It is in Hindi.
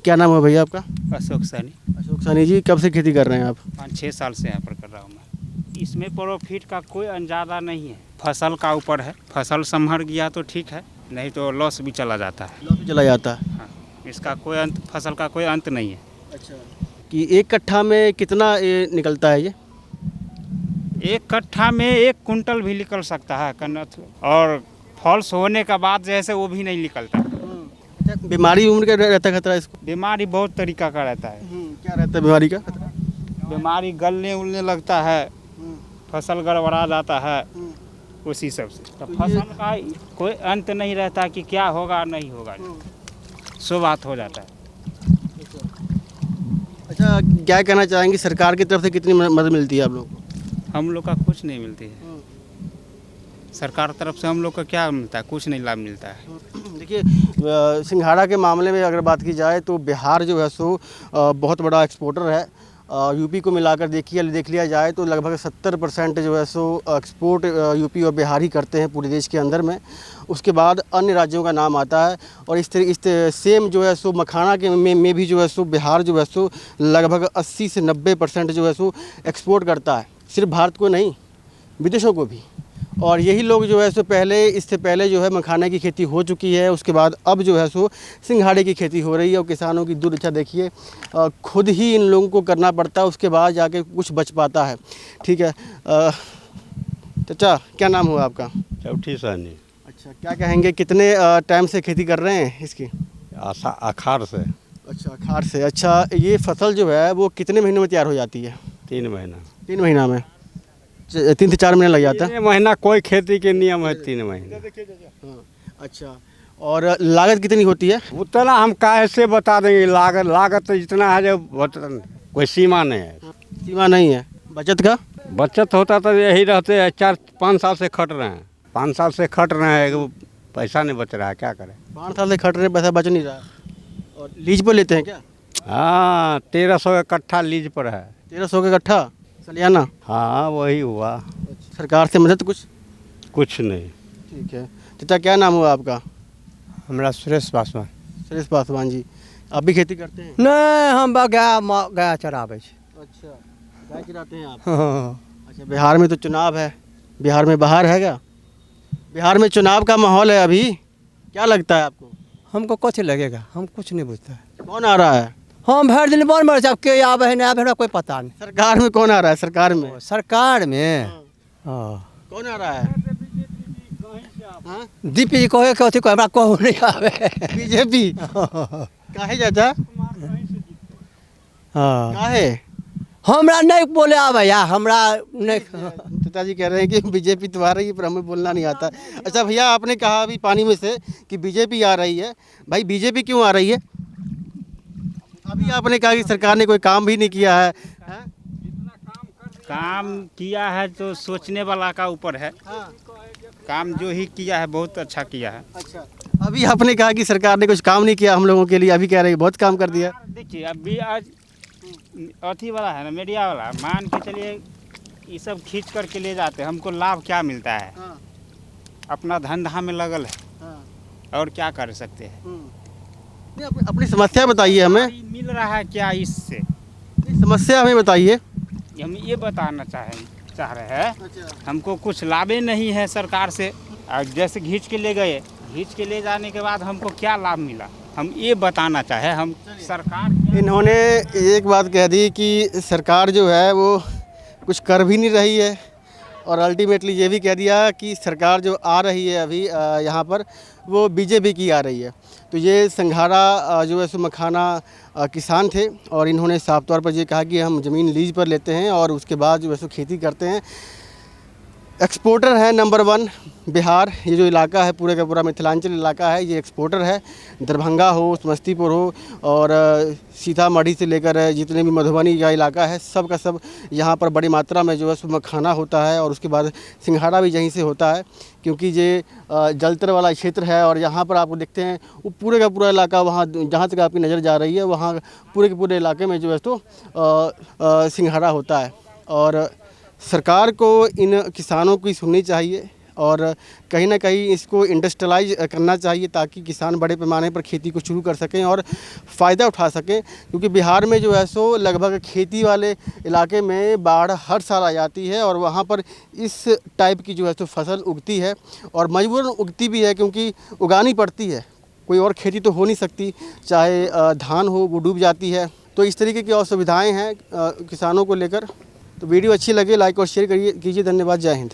क्या नाम है भैया आपका? अशोक सैनी। अशोक सानी जी, कब से खेती कर रहे हैं आप? 5-6 साल से यहाँ पर कर रहा हूँ मैं। इसमें प्रॉफिट का कोई अंदाजा नहीं है, फसल का ऊपर है। फसल संभर गया तो ठीक है, नहीं तो लॉस भी चला जाता है। लॉस में चला जाता है। हाँ, इसका कोई अंत, फसल का कोई अंत नहीं है। अच्छा, कि एक कट्ठा में कितना ये निकलता है ये? एक कट्ठा में 1 कुंटल भी निकल सकता है कन्नत, और फॉल्स होने का बाद जैसे वो भी नहीं निकलता। अच्छा, बीमारी उम्र का रहता है खतरा इसको? बीमारी बहुत तरीका का रहता है। क्या रहता है बीमारी का खतरा? बीमारी गलने उलने लगता है, फसल गड़बड़ा जाता है, उसी सब से। तो फसल का कोई अंत नहीं रहता कि क्या होगा नहीं होगा, सो बात हो जाता है। अच्छा, क्या कहना चाहेंगे, सरकार की तरफ से कितनी मदद मिलती है आप लोगों को? हम लोग का कुछ नहीं मिलती है। सरकार तरफ से हम लोग को क्या मिलता है? कुछ नहीं लाभ मिलता है। देखिए, सिंघाड़ा के मामले में अगर बात की जाए तो बिहार जो है सो बहुत बड़ा एक्सपोर्टर है। यूपी को मिलाकर देख लिया जाए तो लगभग 70% जो है सो एक्सपोर्ट यूपी और बिहार ही करते हैं पूरे देश के अंदर में। उसके बाद अन्य राज्यों का नाम आता है, और इस सेम जो है सो मखाना के में भी जो है सो बिहार जो है सो लगभग 80 से 90% जो है सो एक्सपोर्ट करता है, सिर्फ भारत को नहीं, विदेशों को भी। और यही लोग जो है सो इससे पहले जो है मखाने की खेती हो चुकी है, उसके बाद अब जो है सो सिंघाड़े की खेती हो रही है। और किसानों की दुर्दशा देखिए, खुद ही इन लोगों को करना पड़ता है, उसके बाद जाके कुछ बच पाता है। ठीक है चाचा, क्या नाम हुआ आपका? चौठी सानी। अच्छा, क्या कहेंगे, कितने टाइम से खेती कर रहे हैं इसकी? अखाड़ से। अच्छा, अखाड़ से। अच्छा, ये फसल जो है वो कितने महीनों में तैयार हो जाती है? 3 महीना। 3 महीना में? 3 से 4 महीने लग जाता है। 3 महीना कोई खेती के नियम है, 3 महीना। हाँ, अच्छा, और लागत कितनी होती है? उतना हम कैसे बता देंगे? लागत तो जितना है जो कोई सीमा नहीं है। सीमा नहीं है। बचत का? बचत होता तो यही रहते हैं, 4-5 साल से खट रहे हैं, 5 साल से खट रहे हैं, वो पैसा नहीं बच रहा है, क्या करें? 5 साल से खट रहे हैं, पैसा बच नहीं रहा। और लीज पर लेते हैं क्या? हाँ, 1300 का कट्ठा लीज पर है। 1300 का कट्ठा सलियाना? हाँ, वही हुआ। सरकार से मदद कुछ नहीं। ठीक है चाचा, क्या नाम हुआ आपका? हमारा सुरेश पासवान। सुरेश पासवान जी, आप भी खेती करते हैं? नहीं, हम गया चराबै छी। अच्छा, गाय चराते हैं आप? अच्छा, बिहार में तो चुनाव है, बिहार में बाहर है क्या? बिहार में चुनाव का माहौल है अभी, क्या लगता है आपको? हमको कुछ लगेगा, हम कुछ नहीं बुझता है। कौन आ रहा है? हम भर दिन बन मर सब के आवे है नहीं आवे, हमरा कोई पता नहीं। सरकार में कौन आ रहा है? सरकार में? सरकार में कौन आ रहा है? दीपी जी कहे कथी को हमरा कहू नहीं आवे। बीजेपी? काहे चाचा? काहे? हमरा नहीं बोले आवे या हमरा नहीं। पिताजी कह रहे हैं कि बीजेपी तो आ रही है पर हमें बोलना नहीं आता। अच्छा भैया, आपने कहा अभी पानी में से कि बीजेपी आ रही है, भाई बीजेपी क्यों आ रही है? अभी आपने कहा कि सरकार ने कोई काम भी नहीं किया है। काम किया है तो सोचने वाला का ऊपर है। काम जो ही किया है बहुत अच्छा किया है। अच्छा, अभी आपने कहा कि सरकार ने कुछ काम नहीं किया हम लोगों के लिए, अभी कह रहे हैं बहुत काम कर दिया। देखिए, अभी आज अथी वाला है ना, मीडिया वाला, मान के चलिए ये सब खींच करके ले जाते हैं, हमको लाभ क्या मिलता है? अपना धंधा में लगल है, और क्या कर सकते हैं? अपनी समस्या बताइए हमें। मिल रहा है क्या इससे? समस्या हमें बताइए। हम ये बताना चाह रहे हैं, हमको कुछ लाभे नहीं है सरकार से। और जैसे खींच के ले गए, खींच के ले जाने के बाद हमको क्या लाभ मिला, हम ये बताना चाहे। हम सरकार, इन्होंने एक बात कह दी कि सरकार जो है वो कुछ कर भी नहीं रही है, और अल्टीमेटली ये भी कह दिया कि सरकार जो आ रही है अभी यहाँ पर वो बीजेपी की आ रही है। तो ये सिंघाड़ा जो है सो मखाना किसान थे, और इन्होंने साफ तौर पर ये कहा कि हम ज़मीन लीज पर लेते हैं और उसके बाद जो है सो खेती करते हैं। एक्सपोर्टर है नंबर 1 बिहार। ये जो इलाका है पूरे का पूरा मिथिलांचल इलाका है, ये एक्सपोर्टर है। दरभंगा हो, समस्तीपुर हो, और सीतामढ़ी से लेकर जितने भी मधुबनी का इलाका है, सब का सब यहाँ पर बड़ी मात्रा में जो है सो मखाना होता है, और उसके बाद सिंघाड़ा भी यहीं से होता है, क्योंकि ये जलतर वाला क्षेत्र है। और यहाँ पर आपको देखते हैं वो पूरे का पूरा इलाका, वहाँ जहाँ तक आपकी नज़र जा रही है वहाँ पूरे के पूरे इलाके में जो है तो सिंघाड़ा होता है। और सरकार को इन किसानों की सुननी चाहिए, और कहीं ना कहीं इसको इंडस्ट्रियलाइज करना चाहिए ताकि किसान बड़े पैमाने पर खेती को शुरू कर सकें और फ़ायदा उठा सकें, क्योंकि बिहार में जो है सो लगभग खेती वाले इलाके में बाढ़ हर साल आ जाती है और वहाँ पर इस टाइप की जो है सो फसल उगती है और मजबूरन उगती भी है क्योंकि उगानी पड़ती है, कोई और खेती तो हो नहीं सकती, चाहे धान हो वो डूब जाती है। तो इस तरीके की असुविधाएं हैं किसानों को लेकर। तो वीडियो अच्छी लगे लाइक और शेयर कीजिए। धन्यवाद। जय हिंद।